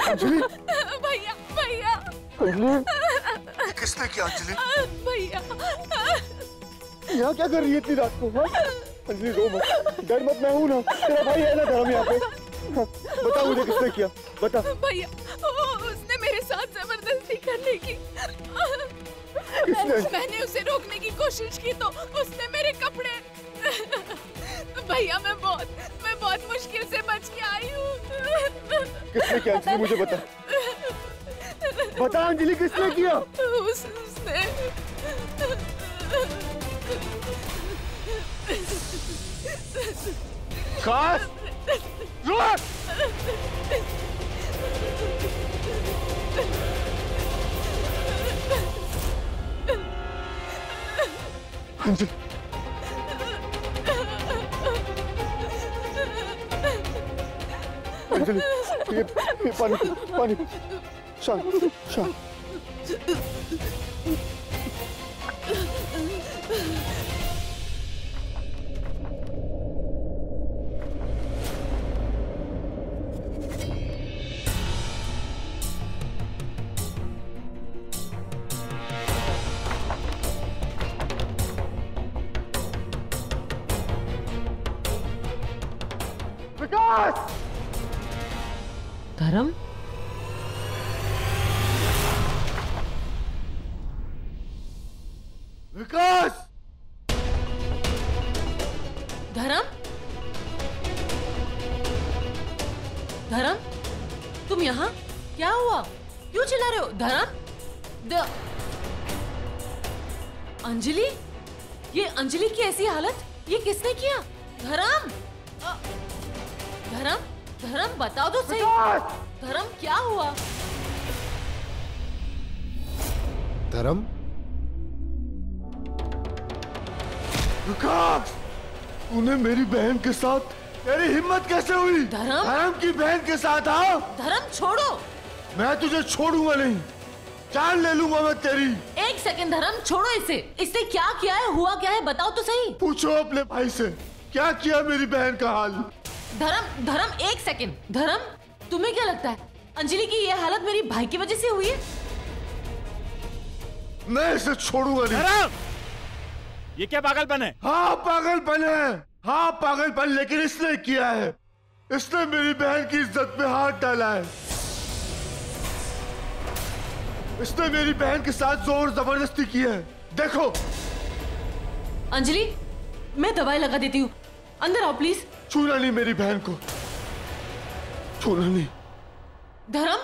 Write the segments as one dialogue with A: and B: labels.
A: अंजलि
B: भैया भैया
A: अंजलि किसने किया? अंजलि
B: भैया
A: यहाँ क्या कर रही है इतनी रात को? अंजलि रो मत, डर मत, मैं हूँ ना, तेरा भाई है ना धर्म यहाँ पे। बता मुझे किसने किया, बता।
B: भैया उसने मेरे साथ जबरदस्ती करने की। मैंने उसे रोकने की कोशिश की तो उसने मेरे कपड़े। भैया मैं बहुत मुश्किल से बच के आई हूँ।
A: किसने किया अंजलि, मुझे बता, बता अंजलि किसने किया?
B: उसने
A: खास रुक। अंजलि अंजलि ये पानी शांत शांत। विकास!
B: धर्म?
A: विकास!
B: धर्म? धर्म? तुम यहाँ? क्या हुआ? क्यों चिल्ला रहे हो? धर्म? अंजलि? ये अंजलि की ऐसी हालत? ये किसने किया? धर्म? धर्म? धर्म बताओ तो सही। धर्म क्या हुआ?
A: धर्म? विकास! तूने मेरी बहन के साथ, तेरी हिम्मत कैसे हुई?
B: धर्म?
A: धर्म की बहन के साथ? हाँ,
B: धर्म छोड़ो।
A: मैं तुझे छोड़ूंगा नहीं, जान ले लूंगा मैं तेरी।
B: एक सेकंड धर्म, छोड़ो इसे। इसने क्या किया है, हुआ क्या है, बताओ तो सही।
A: पूछो अपने भाई से, क्या किया मेरी बहन का हाल?
B: धर्म धर्म एक सेकंड। धर्म तुम्हें क्या लगता है अंजलि की ये हालत मेरी भाई की वजह से हुई है?
A: मैं इसे छोड़ूंगा नहीं।
C: धर्म! ये क्या पागलपन है?
A: हाँ पागलपन है, हाँ पागलपन, लेकिन इसने किया है। इसने मेरी बहन की इज्जत पे हाथ डाला है। इसने मेरी बहन के साथ जोर जबरदस्ती की है। देखो
B: अंजलि, मैं दवाई लगा देती हूँ, अंदर आओ प्लीज।
A: छूना नहीं मेरी बहन को, छूना नहीं।
B: धर्म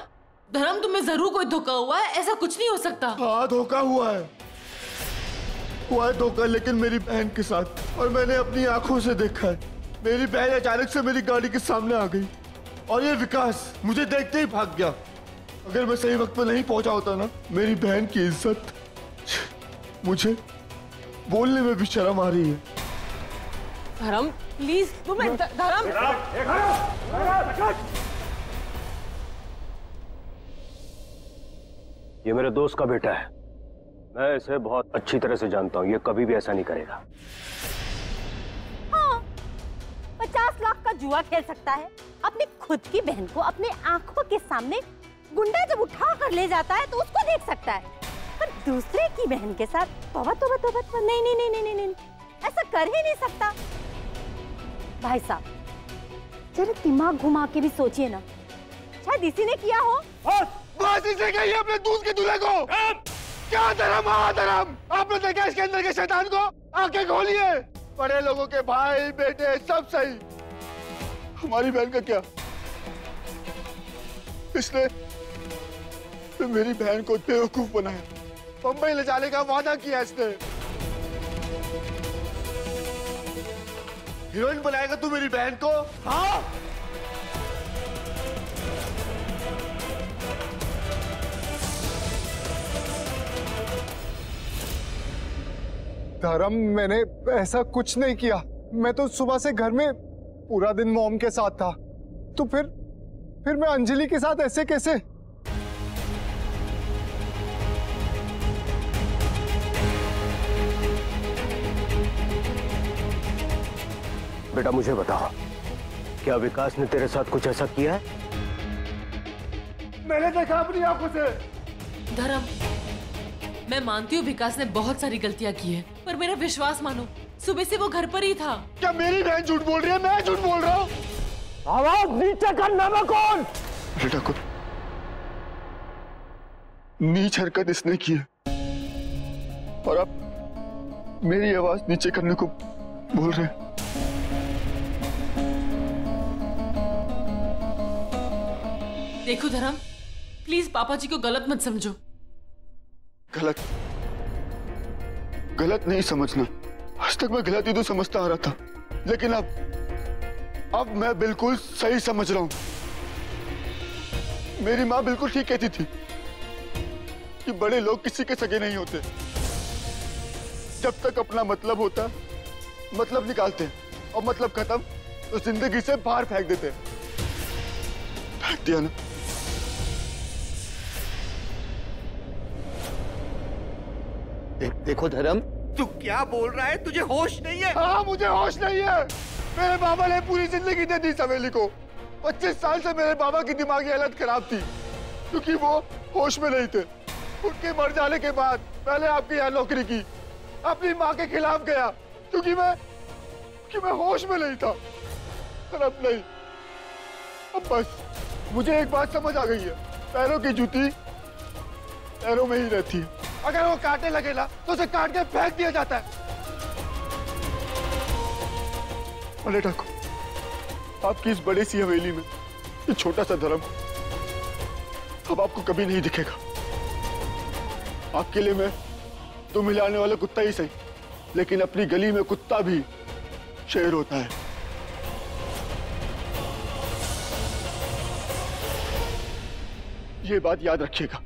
B: धर्म तुम्हें जरूर कोई धोखा हुआ है, ऐसा कुछ नहीं हो सकता।
A: हाँ धोखा हुआ है धोखा, लेकिन मेरी बहन के साथ। और मैंने अपनी आंखों से देखा है, मेरी बहन अचानक से मेरी गाड़ी के सामने आ गई और ये विकास मुझे देखते ही भाग गया। अगर मैं सही वक्त पे नहीं पहुंचा होता ना, मेरी बहन की इज्जत, मुझे बोलने में भी शर्म आ रही है।
B: धर्म प्लीज तुम। धर्म
D: ये मेरे दोस्त का बेटा है, मैं इसे बहुत अच्छी तरह से जानता हूँ, ये कभी भी ऐसा नहीं करेगा।
E: हाँ, 50 लाख का जुआ खेल सकता है, अपनी खुद की बहन को अपने आंखों के सामने गुंडा जब उठा कर ले जाता है तो उसको देख सकता है, पर दूसरे की बहन के साथ तौबा तौबा तौबा, नहीं नहीं नहीं नहीं नहीं, ऐसा कर ही नहीं सकता। भाई साहब जरा दिमाग घुमा के भी सोचिए ना, शायद इसी ने किया हो।
A: बस इसे कहिए अपने दूध के दूल्हे को। क्या धर्म? हाँ धर्म, आपने देखा इसके अंदर के शैतान को? आंखें खोलिए। बड़े लोगों के भाई बेटे सब सही, हमारी बहन का क्या? इसने मेरी बहन को बेवकूफ बनाया, बंबई ले जाने का वादा किया इसने। हीरोइन बनाएगा तू मेरी बहन को? हाँ
F: धर्म, मैंने ऐसा कुछ नहीं किया। मैं तो सुबह से घर में पूरा दिन मॉम के साथ था, तो फिर मैं अंजलि के साथ ऐसे कैसे?
D: बेटा मुझे बताओ, क्या विकास ने तेरे साथ कुछ ऐसा किया है?
A: मैंने देखा अपनी आंखों से।
B: धर्म, मैं मानती हूँ विकास ने बहुत सारी गलतियाँ की है, पर मेरा विश्वास मानो, सुबह से वो घर पर ही था।
A: क्या मेरी बहन झूठ बोल रही है? मैं झूठ बोल रहा हूँ?
D: आवाज नीचे करना मैं कौन?
A: अरे ठाकुर, नीच हरकत इसने की है और आप मेरी आवाज नीचे करने को बोल रहे हैं।
B: देखो धर्म, प्लीज पापा जी को गलत मत समझो।
A: गलत नहीं समझना। आज तक मैं गलत ही तो समझता आ रहा था, लेकिन अब मैं बिल्कुल सही समझ रहा हूं। मेरी माँ बिल्कुल ठीक कहती थी कि बड़े लोग किसी के सगे नहीं होते। जब तक अपना मतलब होता मतलब निकालते हैं और मतलब खत्म तो जिंदगी से बाहर फेंक देते हैं। फेंक दिया ना। देखो धर्म,
G: तू क्या बोल रहा है? तुझे होश नहीं है?
A: हाँ, मुझे होश नहीं है। मेरे बाबा ने पूरी जिंदगी दे दी सवेली को। 25 साल से मेरे बाबा की दिमागी हालत खराब थी क्योंकि वो होश में नहीं थे। उनके मर जाने के बाद मैंने आपके यहाँ नौकरी की, अपनी माँ के खिलाफ गया क्योंकि मैं होश में नहीं था। पर अब नहीं, अब बस मुझे एक बात समझ आ गई है, पैरों की जूती पैरों में ही रहती है। अगर वो काटने लगे ना तो उसे काट के फेंक दिया जाता है। अरे ठाकुर, आपकी इस बड़ी सी हवेली में ये छोटा सा धर्म अब आपको कभी नहीं दिखेगा। आपके लिए मैं तो मिलाने वाला कुत्ता ही सही, लेकिन अपनी गली में कुत्ता भी शेर होता है। ये बात याद रखिएगा।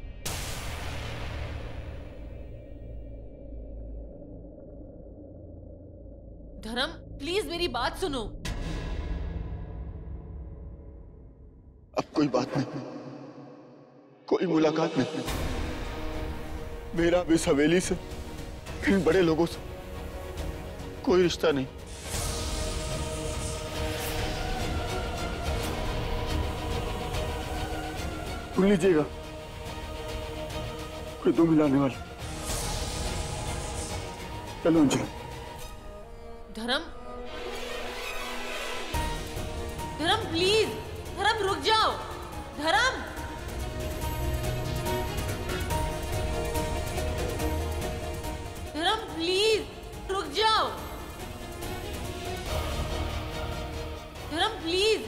B: धर्म, प्लीज मेरी बात सुनो।
A: अब कोई बात नहीं, कोई मुलाकात नहीं। मेरा भी इस हवेली से, इन बड़े लोगों से कोई रिश्ता नहीं। सुन लीजिएगा, कोई दो मिलाने वाला। चलो अंजलि।
B: धर्म, धर्म प्लीज, धर्म रुक जाओ। धर्म, धर्म प्लीज रुक जाओ। धर्म प्लीज।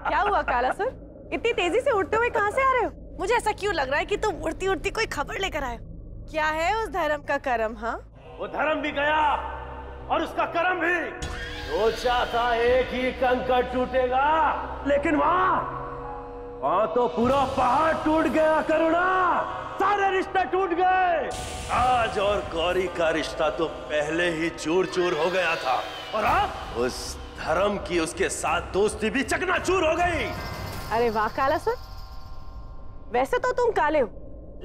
H: क्या हुआ कालासुर? इतनी तेजी से उड़ते हुए कहाँ से आ रहे हो? मुझे ऐसा क्यों लग रहा है कि तुम उड़ती उड़ती कोई खबर लेकर आए हो। क्या है उस धर्म का कर्म? हाँ,
D: वो धर्म भी गया और उसका कर्म भी। सोचा था एक ही कंकड़ टूटेगा, लेकिन वहां तो पूरा पहाड़ टूट गया। करुणा, सारे रिश्ते टूट गए। राज और गौरी का रिश्ता तो पहले ही चूर चूर हो गया था, और अब उस धर्म की उसके साथ दोस्ती भी चकनाचूर हो गई।
H: अरे वाह कालासुर, वैसे तो तुम काले हो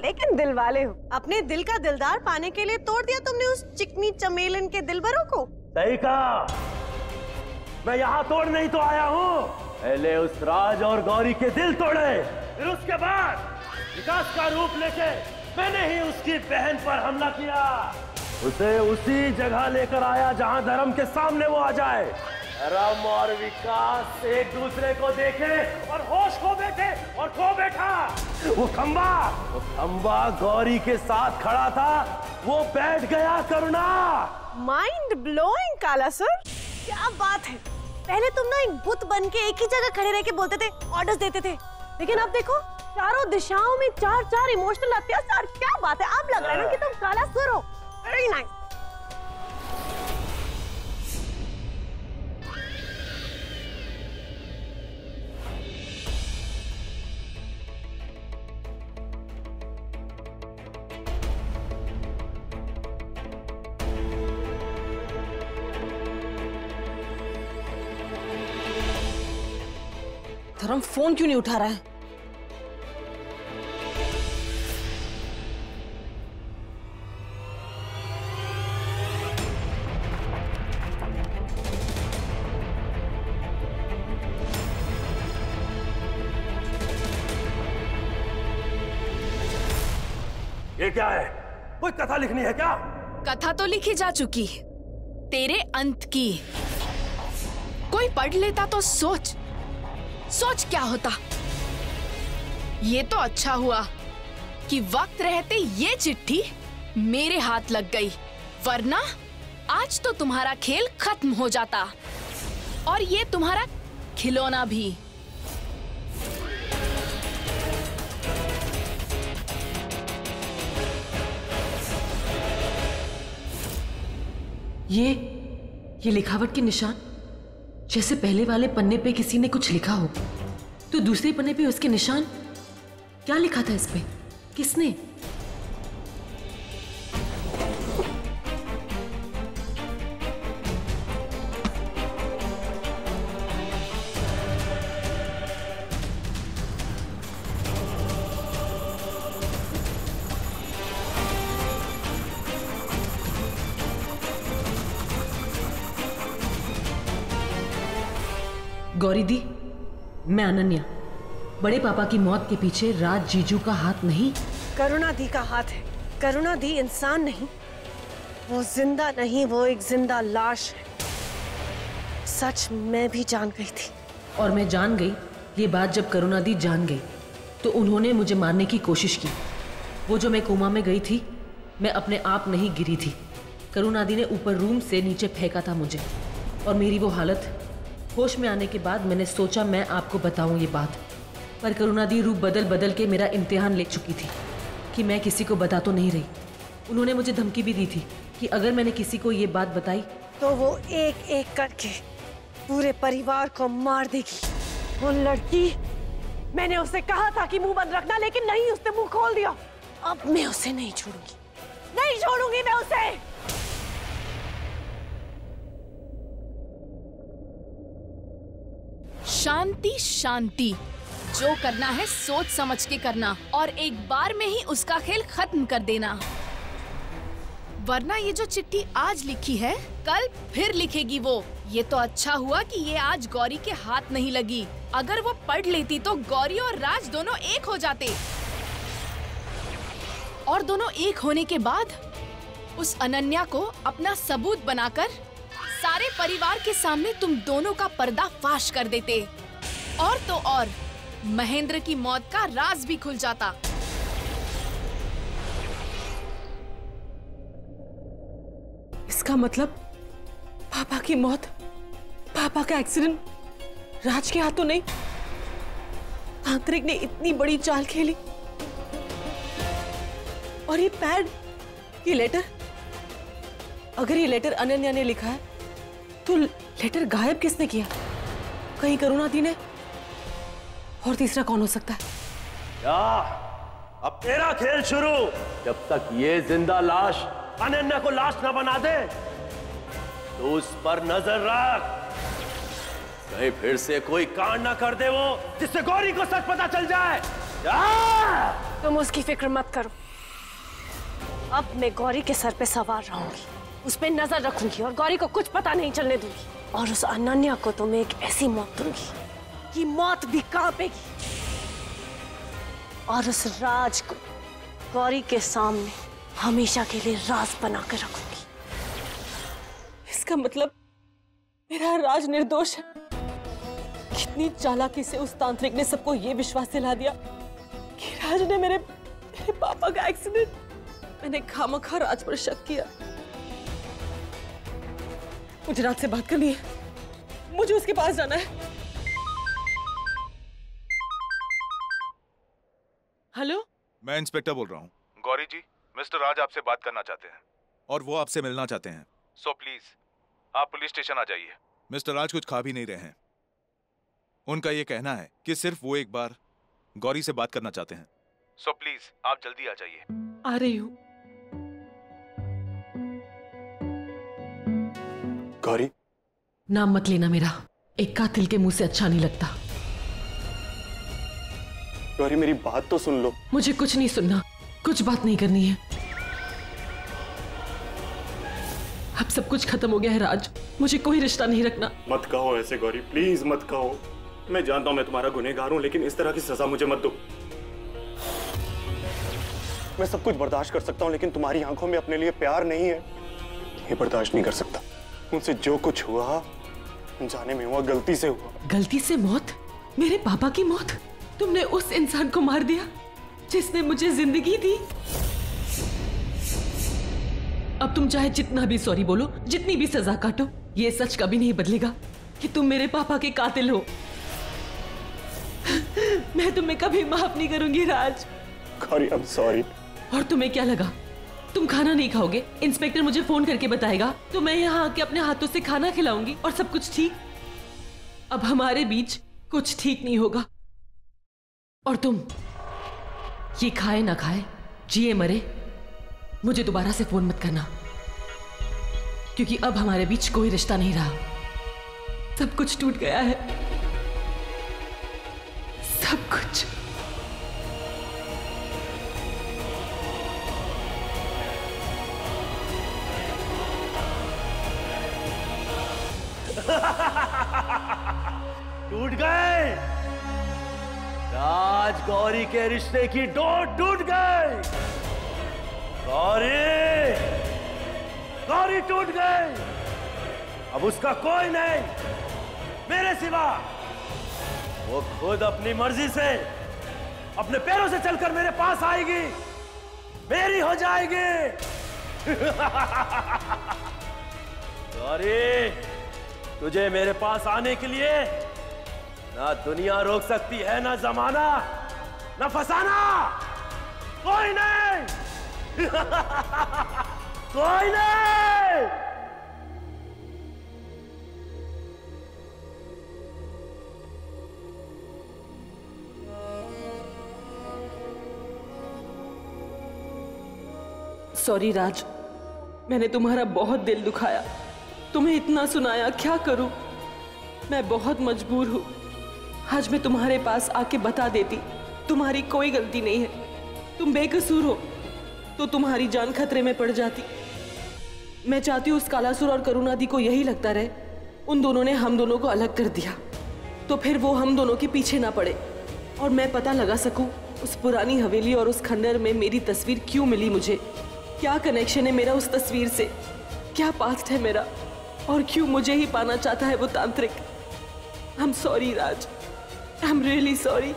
H: लेकिन दिल वाले हो। अपने दिल का दिलदार पाने के लिए तोड़ दिया तुमने उस चिकनी चमेलन के दिलबरों को।
D: सही कहा, मैं यहाँ तोड़ नहीं तो आया हूँ। पहले उस राज और गौरी के दिल तोड़े, फिर उसके बाद विकास का रूप लेके मैंने ही उसकी बहन पर हमला किया। उसे उसी जगह लेकर आया जहाँ धर्म के सामने वो आ जाए। धर्म और विकास एक दूसरे को देखे और होश खो बैठे और खो बैठा। वो खंबा गौरी के साथ खड़ा था, वो बैठ गया। करुणा,
H: माइंड ब्लोइंग कालासुर, क्या बात है। पहले तुम ना एक बुत बन के एक ही जगह खड़े रह के बोलते थे, ऑर्डर्स देते थे, लेकिन अब देखो चारों दिशाओं में चार इमोशनल अत्याचार। क्या बात है, अब लग रहा है ना कि तुम कालासुर हो। Very nice. धर्म फोन क्यों नहीं उठा रहा है?
D: ये क्या है? कोई कथा लिखनी है क्या?
I: कथा तो लिखी जा चुकी, तेरे अंत की। कोई पढ़ लेता तो सोच क्या होता। ये तो अच्छा हुआ कि वक्त रहते ये चिट्ठी मेरे हाथ लग गई, वरना आज तो तुम्हारा खेल खत्म हो जाता और ये तुम्हारा खिलौना भी।
B: ये लिखावट के निशान, जैसे पहले वाले पन्ने पे किसी ने कुछ लिखा हो, तो दूसरे पन्ने पे उसके निशान। क्या लिखा था इस पे? किसने? गौरी दी, मैं अनन्या। बड़े पापा की मौत के पीछे राज जीजू का हाथ नहीं,
H: करुणा दी का हाथ है। करुणा दी इंसान नहीं, वो जिंदा नहीं, वो एक जिंदा लाश है। सच मैं भी जान गई थी।
B: और मैं जान गई ये बात जब करुणा दी जान गई तो उन्होंने मुझे मारने की कोशिश की। वो जो मैं कोमा में गई थी, मैं अपने आप नहीं गिरी थी। करुणा दी ने ऊपर रूम से नीचे फेंका था मुझे, और मेरी वो हालत, होश में आने के बाद मैंने सोचा मैं आपको बताऊं ये बात, पर करुणा दी रूप बदल बदल के मेरा इम्तिहान ले चुकी थी कि मैं किसी को बता तो नहीं रही। उन्होंने मुझे धमकी भी दी थी कि अगर मैंने किसी को ये बात बताई
H: तो वो एक एक करके पूरे परिवार को मार देगी। वो लड़की, मैंने उसे कहा था कि मुंह बंद रखना, लेकिन नहीं, उसने मुंह खोल दिया। अब मैं उसे नहीं छोड़ूंगी, नहीं छोड़ूंगी मैं उसे।
I: शांति शांति, जो करना है सोच समझ के करना और एक बार में ही उसका खेल खत्म कर देना, वरना ये जो चिट्ठी आज लिखी है कल फिर लिखेगी वो। ये तो अच्छा हुआ कि ये आज गौरी के हाथ नहीं लगी। अगर वो पढ़ लेती तो गौरी और राज दोनों एक हो जाते, और दोनों एक होने के बाद उस अनन्या को अपना सबूत बनाकर सारे परिवार के सामने तुम दोनों का पर्दाफाश कर देते, और तो और महेंद्र की मौत का राज भी खुल जाता।
H: इसका मतलब पापा की मौत, पापा का एक्सीडेंट राज के हाथों नहीं। तांत्रिक ने इतनी बड़ी चाल खेली। और ये पैड, ये लेटर, अगर ये लेटर अनन्या ने लिखा है तो लेटर गायब किसने किया? कहीं करुणा दी ने? और तीसरा कौन हो सकता है?
D: क्या अब तेरा खेल शुरू? जब तक ये जिंदा लाश अनन्या को लाश ना बना दे तो उस पर नजर रख, कहीं फिर से कोई कांड ना कर दे वो, जिससे गौरी को सच पता चल जाए।
H: तुम उसकी फिक्र मत करो। अब मैं गौरी के सर पे सवार रहूंगी, उस पे नजर रखूंगी और गौरी को कुछ पता नहीं चलने दूंगी। और उस अनन्या को तो मैं एक ऐसी मौत दूंगी कि मौत भी कांपेगी। और उस राज को गौरी के सामने हमेशा के लिए राज बनाकर रखूंगी। इसका मतलब मेरा राज निर्दोष है। कितनी चालाकी से उस तांत्रिक ने सबको ये विश्वास दिला दिया कि राज ने मेरे पापा का एक्सीडेंट, मैंने खामखा राज पर शक किया। मुझे राज से बात करनी है, मुझे उसके पास जाना है। हेलो,
J: मैं इंस्पेक्टर बोल रहा हूँ। गौरी जी, मिस्टर राज आपसे बात करना चाहते हैं और वो आपसे मिलना चाहते हैं। सो प्लीज आप पुलिस स्टेशन आ जाइए। मिस्टर राज कुछ खा भी नहीं रहे हैं। उनका ये कहना है कि सिर्फ वो एक बार गौरी से बात करना चाहते हैं। सो प्लीज आप जल्दी आ जाइए।
H: आ रही हूँ।
F: गौरी,
B: नाम मत लेना मेरा, एक कातिल के मुंह से अच्छा नहीं लगता।
K: गौरी मेरी बात तो सुन लो।
B: मुझे कुछ नहीं सुनना, कुछ बात नहीं करनी है। अब सब कुछ खत्म हो गया है राज, मुझे कोई रिश्ता नहीं रखना।
K: मत कहो ऐसे गौरी, प्लीज मत कहो। मैं जानता हूँ मैं तुम्हारा गुनहगार हूँ, लेकिन इस तरह की सजा मुझे मत दो। मैं सब कुछ बर्दाश्त कर सकता हूँ, लेकिन तुम्हारी आंखों में अपने लिए प्यार नहीं है, ये बर्दाश्त नहीं कर सकता। उनसे जो कुछ हुआ जाने में हुआ, गलती से हुआ।
B: गलती से मौत? मेरे पापा की मौत? तुमने उस इंसान को मार दिया जिसने मुझे जिंदगी दी। अब तुम चाहे जितना भी सॉरी बोलो, जितनी भी सजा काटो, ये सच कभी नहीं बदलेगा कि तुम मेरे पापा के कातिल हो। मैं तुम्हें कभी माफ नहीं करूंगी राज।
K: Gauri, I'm sorry।
B: और तुम्हें क्या लगा तुम खाना नहीं खाओगे? इंस्पेक्टर मुझे फोन करके बताएगा तो मैं यहाँ आके अपने हाथों से खाना खिलाऊंगी और सब कुछ ठीक। अब हमारे बीच कुछ ठीक नहीं होगा। और तुम ये खाए ना खाए, जिए मरे, मुझे दोबारा से फोन मत करना, क्योंकि अब हमारे बीच कोई रिश्ता नहीं रहा। सब कुछ टूट गया है, सब कुछ।
D: टूट गए। राज गौरी के रिश्ते की डोर टूट गई। गौरी, गौरी टूट गई। अब उसका कोई नहीं मेरे सिवा। वो खुद अपनी मर्जी से अपने पैरों से चलकर मेरे पास आएगी, मेरी हो जाएगी। गौरी, तुझे मेरे पास आने के लिए ना दुनिया रोक सकती है, ना जमाना, ना फसाना। कोई नहीं। कोई नहीं।
B: सॉरी राज, मैंने तुम्हारा बहुत दिल दुखाया, तुम्हें इतना सुनाया, क्या करूं? मैं बहुत मजबूर हूं। आज मैं तुम्हारे पास आके बता देती, तुम्हारी कोई गलती नहीं है, तुम बेकसूर हो, तो तुम्हारी जान खतरे में पड़ जाती। मैं चाहती हूँ उस कालासुर और करुणादी को यही लगता रहे उन दोनों ने हम दोनों को अलग कर दिया, तो फिर वो हम दोनों के पीछे ना पड़े और मैं पता लगा सकूं उस पुरानी हवेली और उस खंडर में मेरी तस्वीर क्यों मिली मुझे, क्या कनेक्शन है मेरा उस तस्वीर से, क्या पास्ट है मेरा, और क्यों मुझे ही पाना चाहता है वो तांत्रिक। I am sorry Raj, I am really sorry.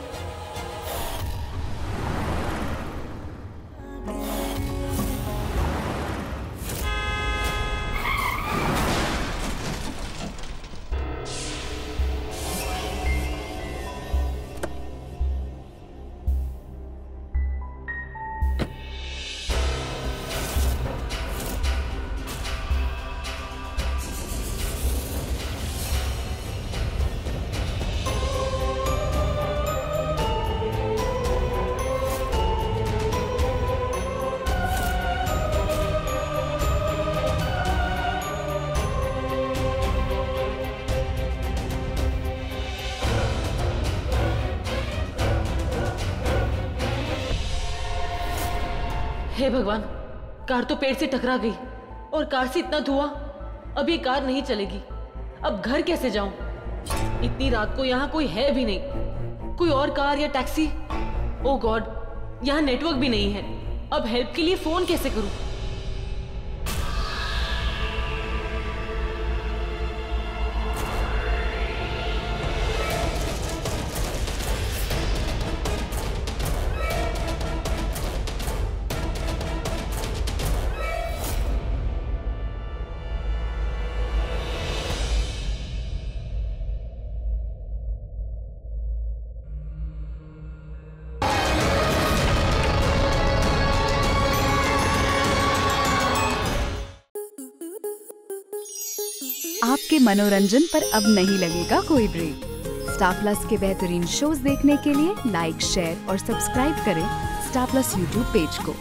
B: हे भगवान, कार तो पेड़ से टकरा गई और कार से इतना धुआं, अब ये कार नहीं चलेगी। अब घर कैसे जाऊं? इतनी रात को यहाँ कोई है भी नहीं, कोई और कार या टैक्सी? ओ गॉड, यहाँ नेटवर्क भी नहीं है। अब हेल्प के लिए फोन कैसे करूं?
L: आपके मनोरंजन पर अब नहीं लगेगा कोई ब्रेक। स्टार प्लस के बेहतरीन शोज देखने के लिए लाइक, शेयर और सब्सक्राइब करें स्टार प्लस यूट्यूब पेज को।